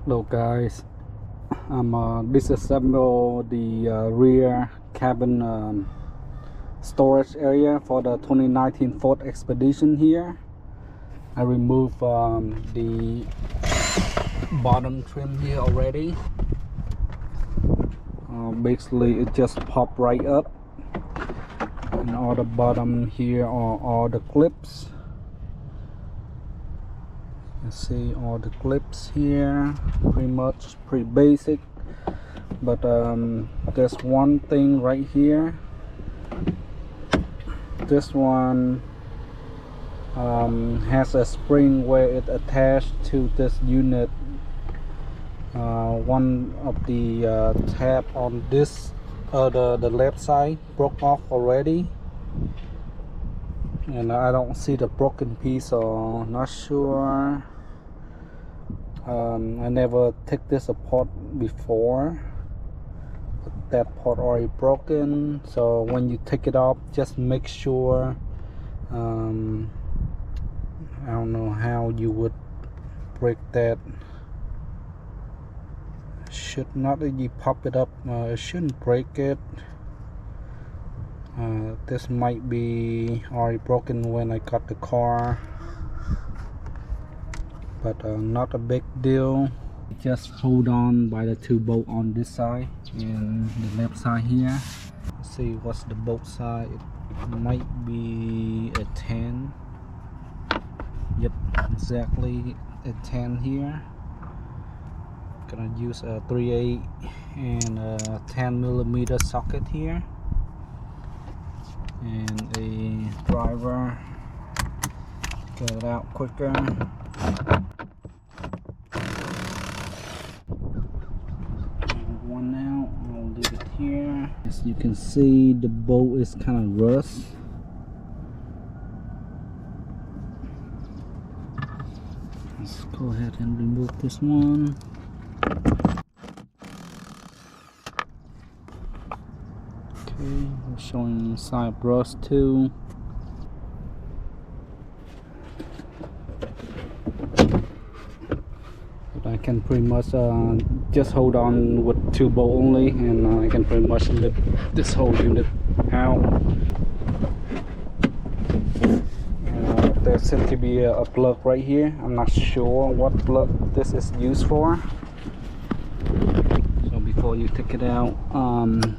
Hello guys, I'm disassemble the rear cabin storage area for the 2019 Ford Expedition here. I removed the bottom trim here already. Basically it just popped right up, and all the bottom here are all the clips. You see all the clips here, pretty basic, but there's one thing right here. This one has a spring where it attached to this unit. One of the tab on this the left side broke off already, and I don't see the broken piece, so not sure. I never took this apart before, but that part already broken. So when you take it off, just make sure, I don't know how you would break that. Should not really pop it up, it shouldn't break it. This might be already broken when I got the car, but not a big deal. Just hold on by the two bolts on this side and the left side here. Let's see what's the bolt side. It might be a 10. Yep, exactly a 10 here. Gonna use a 3/8 and a 10mm socket here, and a driver. Get it out quicker. One out, I'll leave it here. As you can see, the bolt is kind of rust. Let's go ahead and remove this one. Okay, I'm showing side rust too. But I can pretty much just hold on with two bolts only, and I can pretty much lift this whole unit out. There seems to be a plug right here. I'm not sure what plug this is used for. So before you take it out,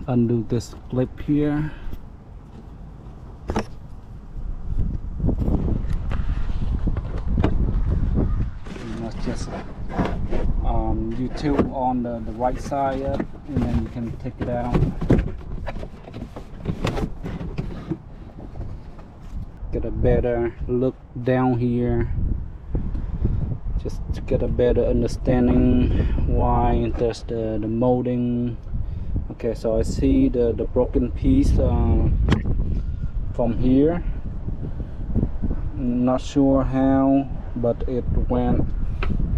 undo this clip here. And that's just you tilt on the right side up, and then you can take it out. Get a better look down here, just to get a better understanding why there's the molding. Okay, so I see the broken piece from here. Not sure how, but it went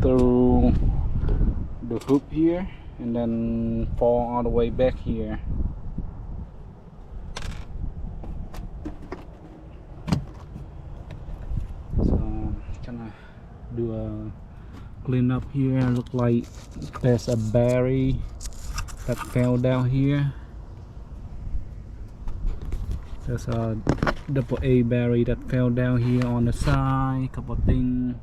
through the hoop here and then fall all the way back here. So gonna do a clean up here. Look like there's a battery that fell down here. There's a AA battery that fell down here on the side. Couple things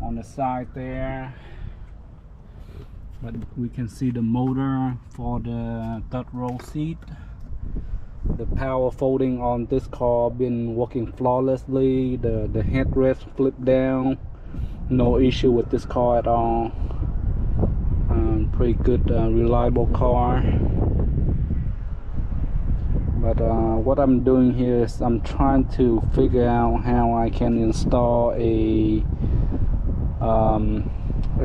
on the side there, but we can see the motor for the third row seat. The power folding on this car been working flawlessly. The headrest flipped down, no issue with this car at all. Pretty good, reliable car. But what I'm doing here is I'm trying to figure out how I can install a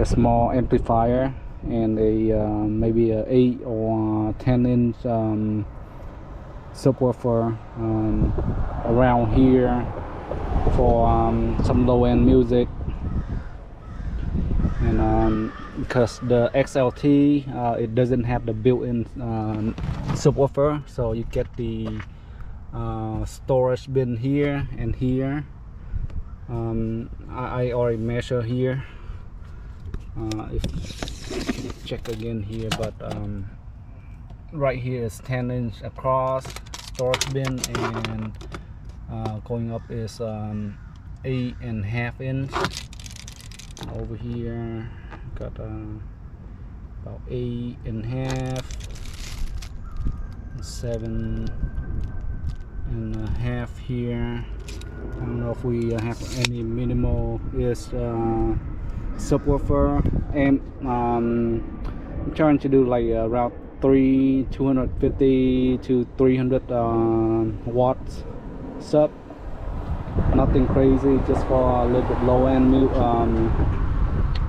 small amplifier and a maybe a 8 or 10-inch subwoofer around here for some low-end music. And because the XLT it doesn't have the built-in subwoofer, so you get the storage bin here and here. I already measure here if check again here, but right here is 10" across storage bin, and going up is 8.5". Over here got about 8.5, 7.5 here. I don't know if we have any minimal is subwoofer, and I'm trying to do like around 250 to 300 watts sub. Nothing crazy, just for a little bit low end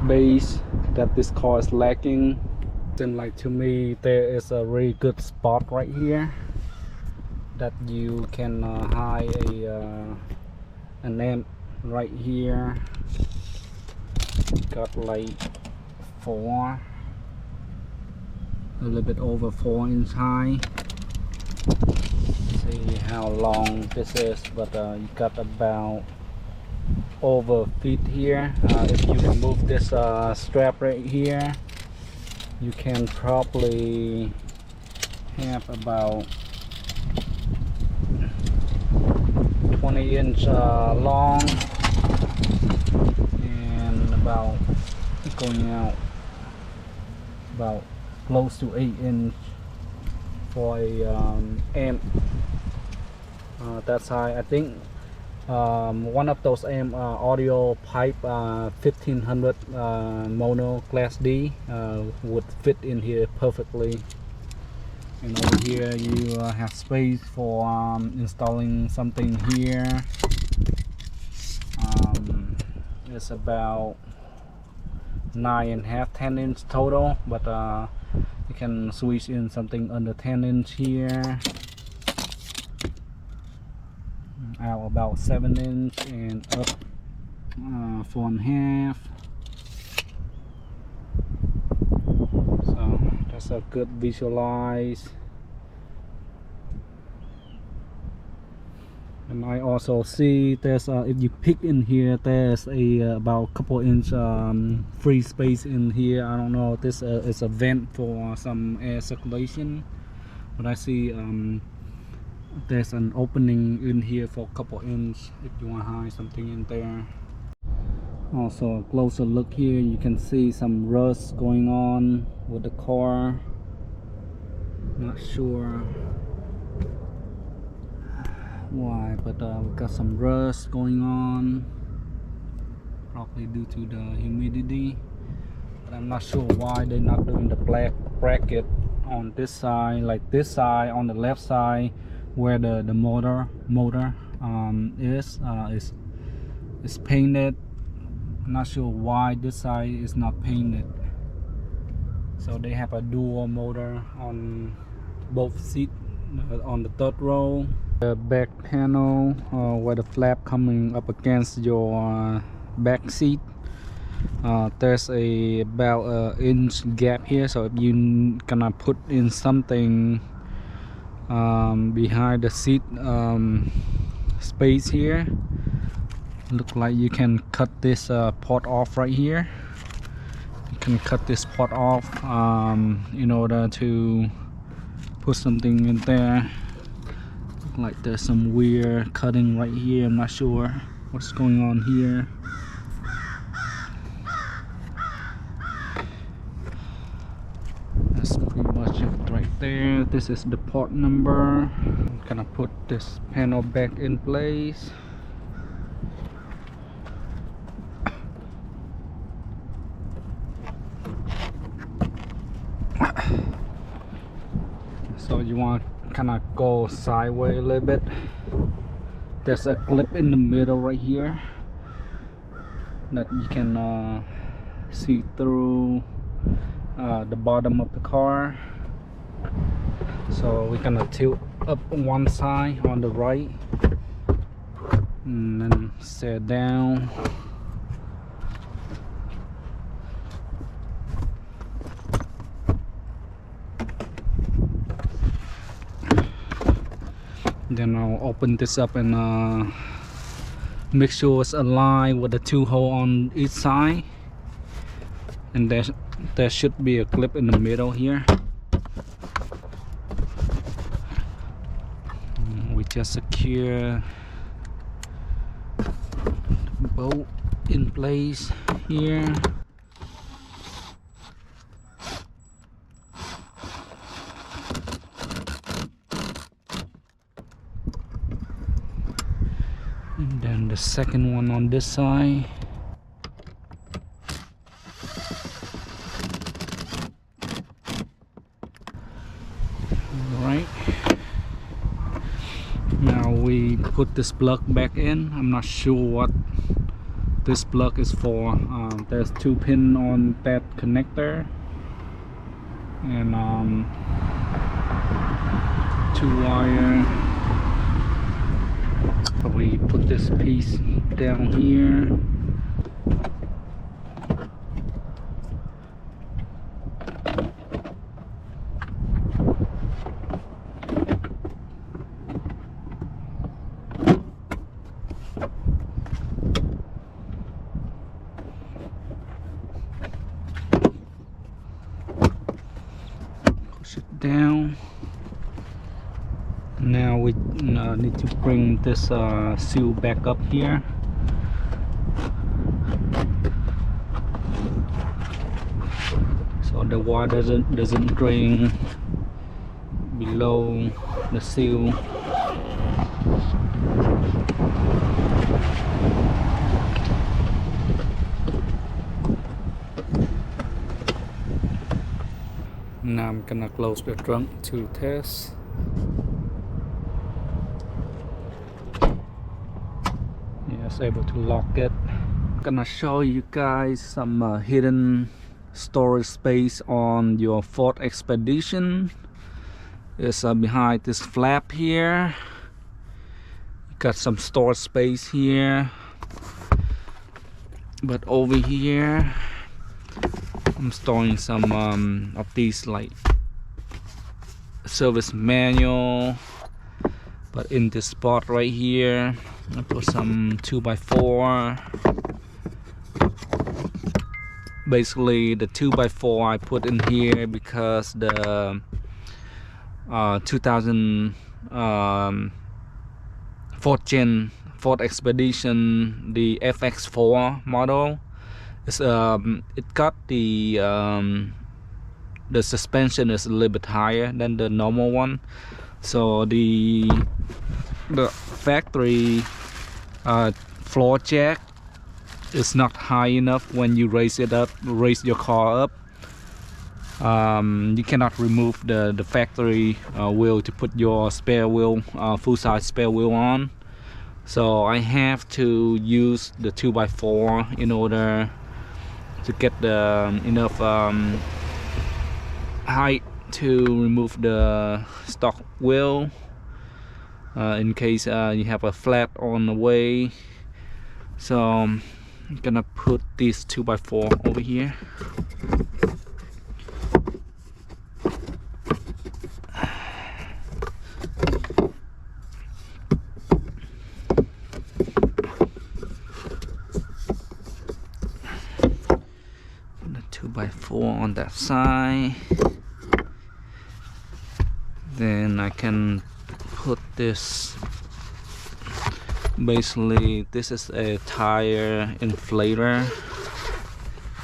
bass that this car is lacking. Seems like to me there is a really good spot right here that you can hide an amp right here. Got like a little bit over 4" high. See how long this is, but you got about over feet here. If you remove this strap right here, you can probably have about 20" long, and about going out about close to 8" for a amp that size. I think one of those amp audio pipe 1500 mono class D would fit in here perfectly. And over here you have space for installing something here. It's about 9.5, 10" total, but you can switch in something under 10" here. Out about 7" and up 4.5. So that's a good visualize. And I also see there's if you pick in here, there's about a couple inch free space in here. I don't know if this is a vent for some air circulation, but I see there's an opening in here for a couple inch if you want to hide something in there. Also a closer look here, you can see some rust going on with the car. Not sure why, but we got some rust going on, probably due to the humidity, but I'm not sure why they're not doing the black bracket on this side. Like this side on the left side where the motor is painted. I'm not sure why this side is not painted. So they have a dual motor on both seats on the third row. The back panel where the flap coming up against your back seat, there's about an inch gap here, so if you gonna put in something behind the seat space here, look like you can cut this port off right here. You can cut this port off in order to put something in there. Look like there's some weird cutting right here. I'm not sure what's going on here. That's pretty much it right there. This is the port number. I'm gonna put this panel back in place. So you want to kind of go sideways a little bit. There's a clip in the middle right here that you can see through the bottom of the car. So we're gonna tilt up one side on the right and then set down. Then I'll open this up and make sure it's aligned with the two hole on each side. and there should be a clip in the middle here. We just secure the bolt in place here. And then the second one on this side. Alright. Now we put this plug back in. I'm not sure what this plug is for. There's 2 pins on that connector, and 2 wire. We put this piece down here. Push it down. Now we need to bring this seal back up here. So the water doesn't drain below the seal. Now I'm gonna close the trunk to test. Yes, able to lock it. I'm gonna show you guys some hidden storage space on your Ford Expedition. It's behind this flap here. You got some storage space here, but over here I'm storing some of these like service manual. But in this spot right here, I put some 2x4. Basically, the 2x4 I put in here because the 4th gen Ford Expedition, the FX4 model, is it got the suspension is a little bit higher than the normal one. So the factory floor jack is not high enough when you raise your car up. You cannot remove the factory wheel to put your spare wheel, full-size spare wheel on. So I have to use the 2x4 in order to get the enough height to remove the stock wheel in case you have a flat on the way. So I'm gonna put this 2x4 over here. Put the 2x4 on that side. Then I can put this, basically this is a tire inflator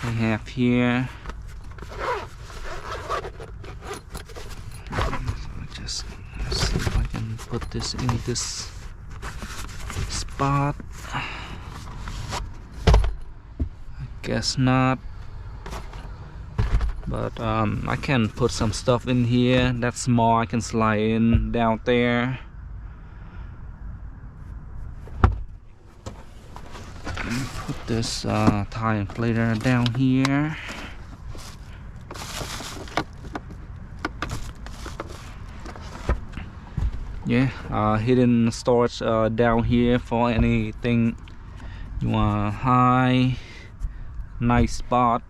I have here. Just see if I can put this in this spot. I guess not. But I can put some stuff in here that's small. I can slide in down there. And put this tire inflator down here. Yeah, hidden storage down here for anything you want to hide. Nice spot.